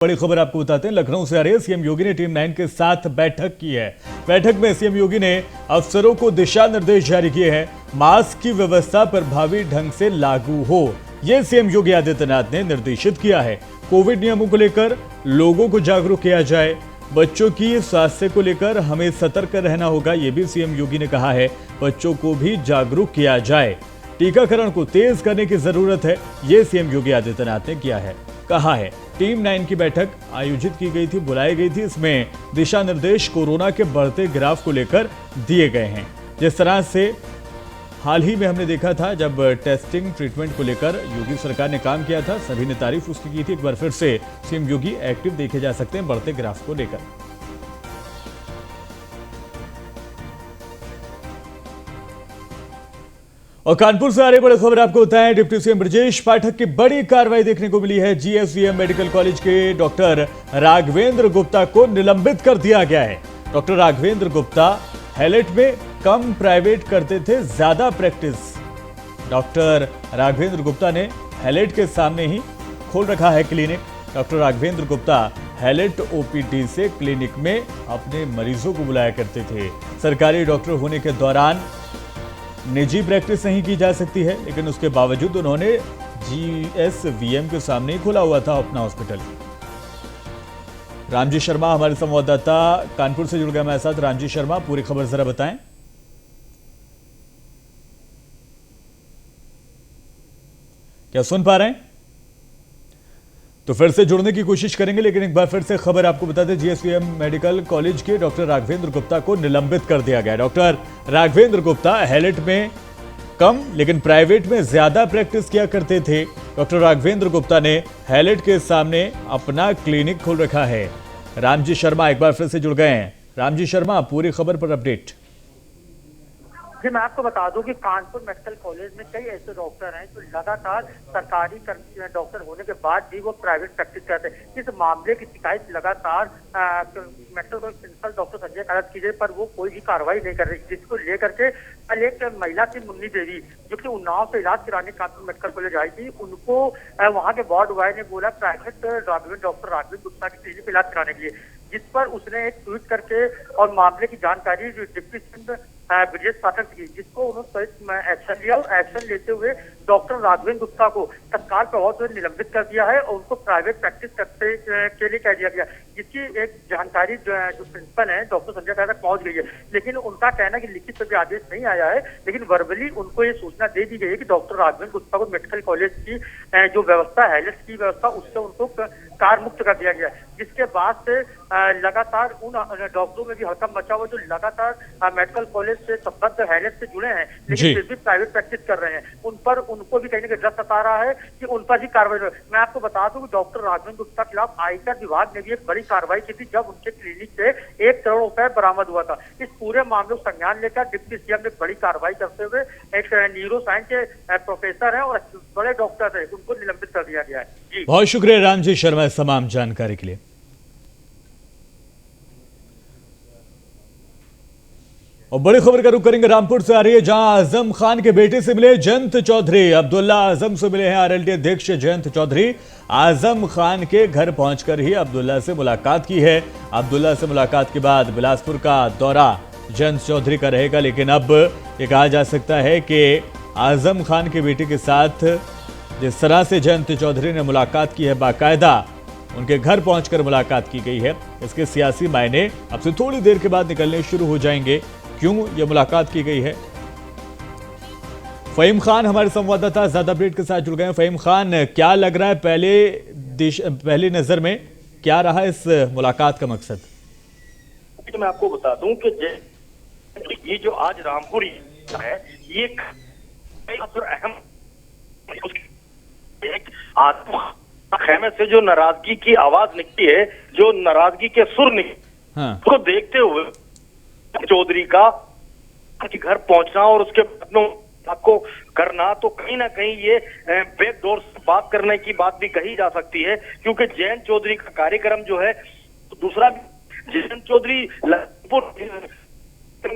बड़ी खबर आपको बताते हैं, लखनऊ से आ रही है। सीएम योगी ने टीम 9 के साथ बैठक की है। बैठक में सीएम योगी ने अफसरों को दिशा निर्देश जारी किए हैं। मास्क की व्यवस्था प्रभावी ढंग से लागू हो, यह सीएम योगी आदित्यनाथ ने निर्देशित किया है। कोविड नियमों को लेकर लोगों को जागरूक किया जाए। बच्चों की स्वास्थ्य को लेकर हमें सतर्क रहना होगा, यह भी सीएम योगी ने कहा है। बच्चों को भी जागरूक किया जाए। टीकाकरण को तेज करने की जरूरत है, यह सीएम योगी आदित्यनाथ ने कहा है। टीम 9 की बैठक आयोजित की गई थी, बुलाई गई थी। इसमें दिशा निर्देश कोरोना के बढ़ते ग्राफ को लेकर दिए गए हैं। जिस तरह से हाल ही में हमने देखा था, जब टेस्टिंग ट्रीटमेंट को लेकर योगी सरकार ने काम किया था, सभी ने तारीफ उसकी की थी। एक बार फिर से सीएम योगी एक्टिव देखे जा सकते हैं बढ़ते ग्राफ को लेकर। और कानपुर से आ रही बड़ी खबर आपको बताएं, डिप्टी सीएम ब्रजेश पाठक की बड़ी कार्रवाई देखने को मिली है। जीएसवीएम मेडिकल कॉलेज के डॉक्टर राघवेंद्र गुप्ता को निलंबित कर दिया गया है। डॉक्टर राघवेंद्र गुप्ता हैलेट में कम प्राइवेट करते थे, ज्यादा प्रैक्टिस। डॉक्टर राघवेंद्र गुप्ता ने हैलेट के सामने ही खोल रखा है clinic. Doctor Raghavendra Gupta Hallet OPD से क्लिनिक में अपने मरीजों को बुलाया करते थे। सरकारी डॉक्टर होने के दौरान निजी प्रैक्टिस नहीं की जा सकती है, लेकिन उसके बावजूद उन्होंने जीएसवीएम के सामने ही खोला हुआ था अपना हॉस्पिटल। रामजी शर्मा हमारे संवाददाता कानपुर से जुड़ गए हमारे साथ। रामजी शर्मा, पूरी खबर जरा बताएं। क्या सुन पा रहे हैं? तो फिर से जुड़ने की कोशिश करेंगे, लेकिन एक बार फिर से खबर आपको बता दें, जीएसवीएम मेडिकल कॉलेज के डॉक्टर राघवेंद्र गुप्ता को निलंबित कर दिया गया। डॉक्टर राघवेंद्र गुप्ता हैलेट में कम लेकिन प्राइवेट में ज्यादा प्रैक्टिस किया करते थे। डॉक्टर राघवेंद्र गुप्ता ने हैलेट के सामने अपना क्लिनिक खोल रखा है। रामजी शर्मा एक बार फिर से जुड़ गए हैं। रामजी शर्मा, पूरी खबर पर अपडेट। जी, मैं आपको बता दूं कि कानपुर मेडिकल कॉलेज में कई ऐसे डॉक्टर हैं जो लगातार सरकारी डॉक्टर होने के बाद भी वो प्राइवेट प्रैक्टिस करते हैं। इस मामले की शिकायत लगातार medical college principal doctor Sanjay Karat की गई, पर वो कोई भी कार्रवाई नहीं कर रही, जिसको लेकर के कल एक महिला थी मुन्नी देवी, जो कि उन्नाव से इलाज कराने कानपुर मेडिकल कॉलेज आई थी। उनको वहाँ के वार्ड बॉय ने बोला प्राइवेट डॉक्टर राघवेंद्र गुप्ता की क्लिनिक में इलाज कराने के लिए, जिस पर उसने एक ट्वीट करके और मामले की जानकारी डिप्टी सीएम ब्रजेश पाठक की, जिसको उन्होंने एक्शन लिया और एक्शन लेते हुए डॉक्टर राघवेंद्र गुप्ता को तत्काल प्रभाव से निलंबित कर दिया है और उनको प्राइवेट प्रैक्टिस करने के लिए कह दिया गया, जिसकी एक जानकारी जो प्रिंसिपल है डॉक्टर संजय कारात तक पहुंच गई है। लेकिन उनका कहना है कि लिखित में भी आदेश नहीं आया है, लेकिन वर्बली उनको ये सूचना दे दी गई है कि डॉक्टर राघवेंद्र गुप्ता को मेडिकल कॉलेज की जो व्यवस्था है, हैलेट की व्यवस्था, उससे उनको कार मुक्त कर दिया गया है। जिसके बाद से लगातार उन डॉक्टरों में भी हड़कंप मचा हुआ जो लगातार मेडिकल कॉलेज से संबद्ध हैलेट से जुड़े हैं, लेकिन फिर भी प्राइवेट प्रैक्टिस कर रहे हैं। उनको भी कहीं ना कहीं डर सता रहा है कि उन पर भी कार्रवाई। मैं आपको बता दूं कि डॉक्टर राघवेंद्र गुप्ता के खिलाफ आयकर विभाग ने भी एक बड़ी कार्रवाई की थी, जब उनके क्लिनिक से 1 करोड़ रुपए बरामद हुआ था। इस पूरे मामले को संज्ञान लेकर डिप्टी सीएम ने बड़ी कार्रवाई करते हुए एक न्यूरो साइंस के प्रोफेसर है और बड़े डॉक्टर है, उनको निलंबित कर दिया गया है। बहुत शुक्रिया रामजी शर्मा इस तमाम जानकारी के लिए। और बड़ी खबर का रुख करेंगे, रामपुर से आ रही है, जहां आजम खान के बेटे से मिले जयंत चौधरी। अब्दुल्ला आजम से मिले हैं आरएलडी अध्यक्ष जयंत चौधरी। आजम खान के घर पहुंचकर ही अब्दुल्ला से मुलाकात की है। अब्दुल्ला से मुलाकात के बाद बिलासपुर का दौरा जयंत चौधरी का रहेगा, लेकिन अब ये कहा जा सकता है कि आजम खान के बेटे के साथ जिस तरह से जयंत चौधरी ने मुलाकात की है, बाकायदा उनके घर पहुंचकर मुलाकात की गई है, इसके सियासी मायने अब से थोड़ी देर के बाद निकलने शुरू हो जाएंगे। क्यों यह मुलाकात की गई है? फहीम खान हमारे संवाददाता ज्यादा अपडेट के साथ जुड़ गए हैं। फहीम खान, क्या लग रहा है पहली नजर में क्या रहा इस मुलाकात का मकसद? तो मैं आपको बता दूं कि ये जो आज रामपुर है, ये अहम खेमे से जो नाराजगी की आवाज निकली है, जो नाराजगी के सुर निकले, उसको देखते हुए चौधरी का घर पहुंचना और उसके को करना, तो कहीं ना कहीं ये बैकडोर से बात करने की बात भी कही जा सकती है, क्योंकि जयंत चौधरी का कार्यक्रम जो है, दूसरा जयंत चौधरी लखनपुर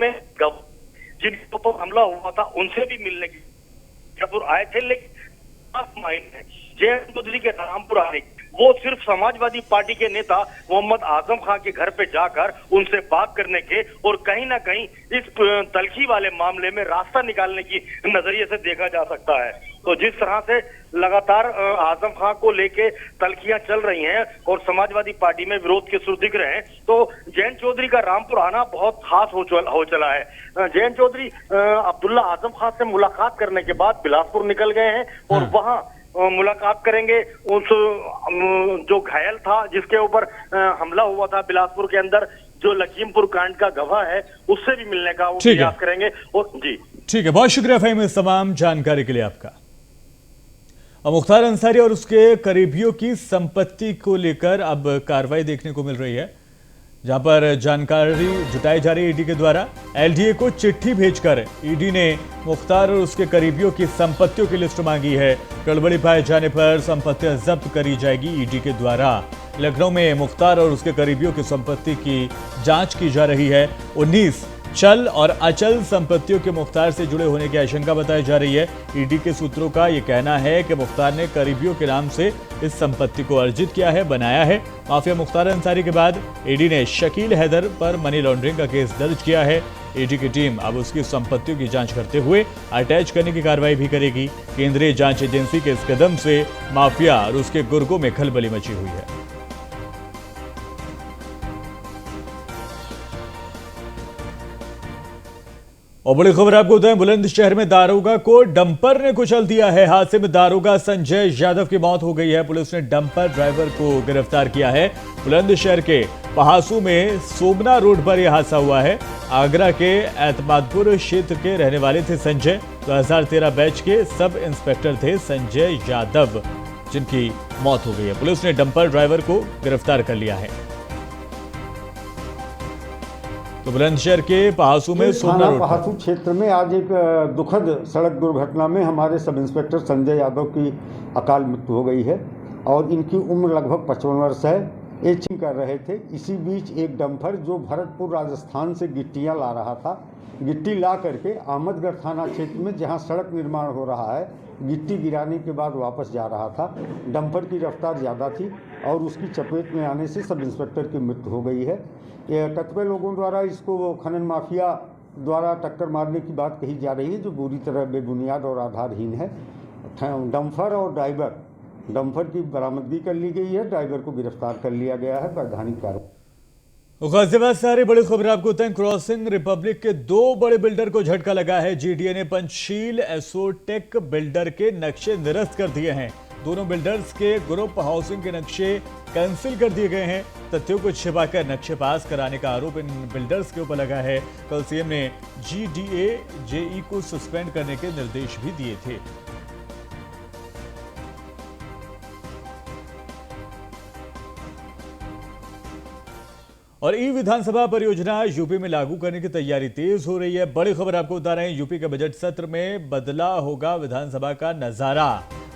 में जिन पर हमला हुआ था उनसे भी मिलने की आए थे, लेकिन जयंत चौधरी के रामपुर आने वो सिर्फ समाजवादी पार्टी के नेता मोहम्मद आजम खान के घर पे जाकर उनसे बात करने के और कहीं ना कहीं इस तल्खी वाले मामले में रास्ता निकालने की नजरिए से देखा जा सकता है। तो जिस तरह से लगातार आजम खान को लेके तल्खियां चल रही हैं और समाजवादी पार्टी में विरोध के सुर दिख रहे हैं, तो जयंत चौधरी का रामपुर आना बहुत खास हो चला है। जयंत चौधरी अब्दुल्ला आजम खान से मुलाकात करने के बाद बिलासपुर निकल गए हैं और वहां मुलाकात करेंगे उस जो घायल था, जिसके ऊपर हमला हुआ था बिलासपुर के अंदर, जो लखीमपुर कांड का गवाह है, उससे भी मिलने का वो प्रयास करेंगे। और जी ठीक है, बहुत शुक्रिया फहीम इस तमाम जानकारी के लिए आपका। मुख्तार अंसारी और उसके करीबियों की संपत्ति को लेकर अब कार्रवाई देखने को मिल रही है, जहां पर जानकारी जुटाई जा रही है ईडी के द्वारा। एलडीए को चिट्ठी भेजकर ईडी ने मुख्तार और उसके करीबियों की संपत्तियों की लिस्ट मांगी है। गड़बड़ी पाए जाने पर संपत्तियां जब्त करी जाएगी ईडी के द्वारा। लखनऊ में मुख्तार और उसके करीबियों की संपत्ति की जांच की जा रही है। 19 चल और अचल संपत्तियों के मुख्तार से जुड़े होने की आशंका बताई जा रही है। ईडी के सूत्रों का यह कहना है कि मुख्तार ने करीबियों के नाम से इस संपत्ति को अर्जित किया है, बनाया है। माफिया मुख्तार अंसारी के बाद ईडी ने शकील हैदर पर मनी लॉन्ड्रिंग का केस दर्ज किया है। ईडी की टीम अब उसकी संपत्तियों की जांच करते हुए अटैच करने की कार्रवाई भी करेगी। केंद्रीय जांच एजेंसी के इस कदम से माफिया और उसके गुर्गों में खलबली मची हुई है। और बड़ी खबर आपको बताएं, बुलंदशहर में दारोगा को डंपर ने कुचल दिया है। हादसे में दारोगा संजय यादव की मौत हो गई है। पुलिस ने डंपर ड्राइवर को गिरफ्तार किया है। बुलंदशहर के पहासू में सोमना रोड पर यह हादसा हुआ है। आगरा के एतमादपुर क्षेत्र के रहने वाले थे संजय। 2013 बैच के सब इंस्पेक्टर थे संजय यादव, जिनकी मौत हो गई है। पुलिस ने डंपर ड्राइवर को गिरफ्तार कर लिया है। तो बुलंदशहर के पहासू में सोमना रोड पहासू क्षेत्र में आज एक दुखद सड़क दुर्घटना में हमारे सब इंस्पेक्टर संजय यादव की अकाल मृत्यु हो गई है और इनकी उम्र लगभग 55 वर्ष है। एचिंग कर रहे थे। इसी बीच एक डंपर जो भरतपुर राजस्थान से गिट्टियां ला रहा था, गिट्टी ला करके अहमदगढ़ थाना क्षेत्र में जहां सड़क निर्माण हो रहा है, गिट्टी गिराने के बाद वापस जा रहा था। डंपर की रफ्तार ज़्यादा थी और उसकी चपेट में आने से सब इंस्पेक्टर की मृत्यु हो गई है। कतिपय लोगों द्वारा इसको खनन माफिया द्वारा टक्कर मारने की बात कही जा रही है, जो बुरी तरह बेबुनियाद और आधारहीन है। डंपर और ड्राइवर, डंपर की बरामदगी कर ली गई है, ड्राइवर को गिरफ्तार कर लिया गया है। वैधानिक कार्रवाई। गाजियाबाद से सारी बड़ी खबर आपको बताएं, क्रॉसिंग रिपब्लिक के 2 बड़े बिल्डर को झटका लगा है। जीडीए ने पंचशील एसोटेक बिल्डर के नक्शे निरस्त कर दिए हैं। दोनों बिल्डर्स के ग्रुप हाउसिंग के नक्शे कैंसिल कर दिए गए हैं। तथ्यों को छिपाकर नक्शे पास कराने का आरोप इन बिल्डर्स के ऊपर लगा है। कल सीएम ने जीडीए जेई को सस्पेंड करने के निर्देश भी दिए थे। और ई विधानसभा परियोजना यूपी में लागू करने की तैयारी तेज हो रही है। बड़ी खबर आपको बता रहे हैं, यूपी के बजट सत्र में बदला होगा विधानसभा का नजारा।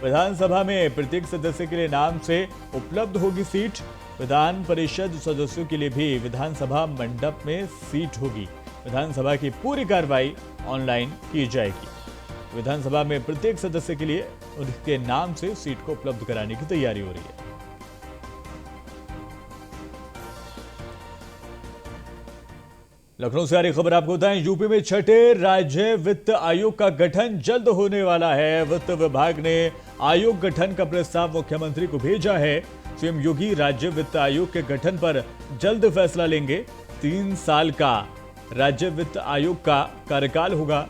विधानसभा में प्रत्येक सदस्य के लिए नाम से उपलब्ध होगी सीट। विधान परिषद सदस्यों के लिए भी विधानसभा मंडप में सीट होगी। विधानसभा की पूरी कार्रवाई ऑनलाइन की जाएगी। विधानसभा में प्रत्येक सदस्य के लिए उनके नाम से सीट को उपलब्ध कराने की तैयारी हो रही है। लखनऊ से आ रही खबर आपको बताएं, यूपी में छठे राज्य वित्त आयोग का गठन जल्द होने वाला है। वित्त विभाग ने आयोग गठन का प्रस्ताव मुख्यमंत्री को भेजा है। सीएम योगी राज्य वित्त आयोग के गठन पर जल्द फैसला लेंगे। 3 साल का राज्य वित्त आयोग का कार्यकाल होगा।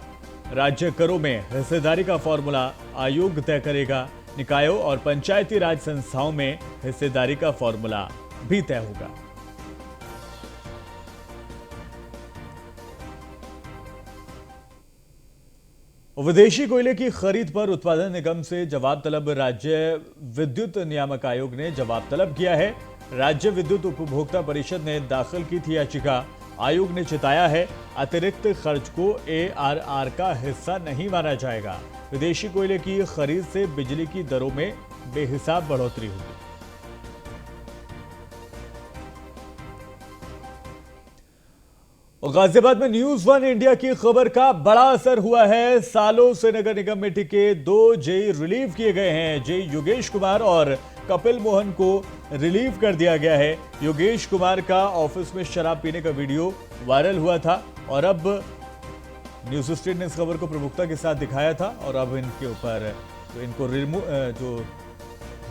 राज्य करों में हिस्सेदारी का फॉर्मूला आयोग तय करेगा। निकायों और पंचायती राज संस्थाओं में हिस्सेदारी का फॉर्मूला भी तय होगा। विदेशी कोयले की खरीद पर उत्पादन निगम से जवाब तलब। राज्य विद्युत नियामक आयोग ने जवाब तलब किया है। राज्य विद्युत उपभोक्ता परिषद ने दाखिल की थी याचिका। आयोग ने चिताया है अतिरिक्त खर्च को ARR का हिस्सा नहीं माना जाएगा। विदेशी कोयले की खरीद से बिजली की दरों में बेहिसाब बढ़ोतरी होगी। गाजियाबाद में न्यूज 1 इंडिया की खबर का बड़ा असर हुआ है। सालों से नगर निगम में टिके 2 जेई रिलीव किए गए हैं। जेई योगेश कुमार और कपिल मोहन को रिलीव कर दिया गया है। योगेश कुमार का ऑफिस में शराब पीने का वीडियो वायरल हुआ था और अब न्यूज स्ट्रीट ने इस खबर को प्रमुखता के साथ दिखाया था और अब इनके ऊपर इनको जो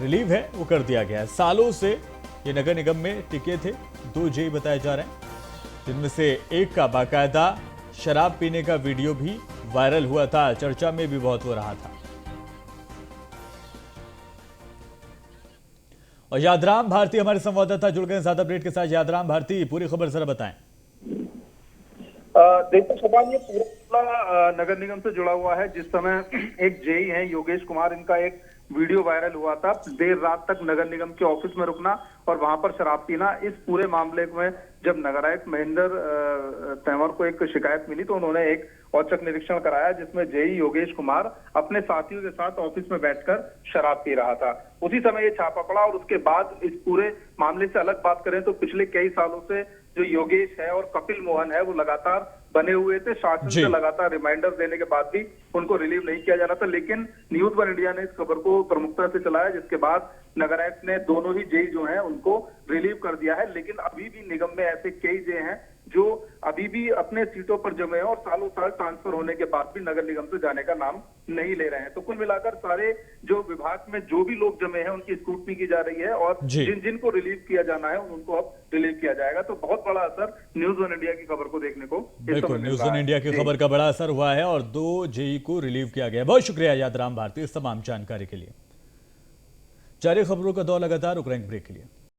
रिलीव है वो कर दिया गया है। सालों से ये नगर निगम में टिके थे। 2 जेई बताए जा रहे हैं, जिनमें से एक का बाकायदा शराब पीने का वीडियो भी वायरल हुआ था, चर्चा में भी बहुत हो रहा था। और यादराम भारती हमारे संवाददाता जुड़ गए ज्यादा अपडेट के साथ। यादराम भारती, पूरी खबर जरा बताएं। देखो शबान, ये पूरा नगर निगम से जुड़ा हुआ है। जिस समय एक जेई है योगेश कुमार, इनका एक वीडियो वायरल हुआ था, देर रात तक नगर निगम के ऑफिस में रुकना और वहां पर शराब पीना। इस पूरे मामले में जब नगर आयुक्त महेंद्र तंवर को एक शिकायत मिली तो उन्होंने एक औचक निरीक्षण कराया, जिसमें जेई योगेश कुमार अपने साथियों के साथ ऑफिस में बैठकर शराब पी रहा था। उसी समय ये छापा पड़ा और उसके बाद इस पूरे मामले से अलग बात करें तो पिछले कई सालों से जो योगेश है और कपिल मोहन है वो लगातार बने हुए थे। शासन से लगातार रिमाइंडर देने के बाद भी उनको रिलीव नहीं किया जा रहा था, लेकिन न्यूज वन इंडिया ने इस खबर को प्रमुखता से चलाया, जिसके बाद नगर आयुक्त ने दोनों ही जेई जो हैं उनको रिलीव कर दिया है। लेकिन अभी भी निगम में ऐसे कई जेई हैं जो अभी भी अपने सीटों पर जमे हैं और सालों साल ट्रांसफर होने के बाद भी नगर निगम से जाने का नाम नहीं ले रहे हैं। तो कुल मिलाकर सारे जो विभाग में जो भी लोग जमे हैं उनकी स्क्रूटनी की जा रही है और जिन जिनको रिलीव किया जाना है उनको अब रिलीव किया जाएगा। तो बहुत बड़ा असर न्यूज वन इंडिया की खबर को देखने को बिल्कुल न्यूज वन इंडिया की खबर का बड़ा असर हुआ है और 2 जेई को रिलीव किया गया। बहुत शुक्रिया यादराम भारती इस तमाम जानकारी के लिए। जारी खबरों का दौर लगातार, रुक रहे हैं ब्रेक के लिए।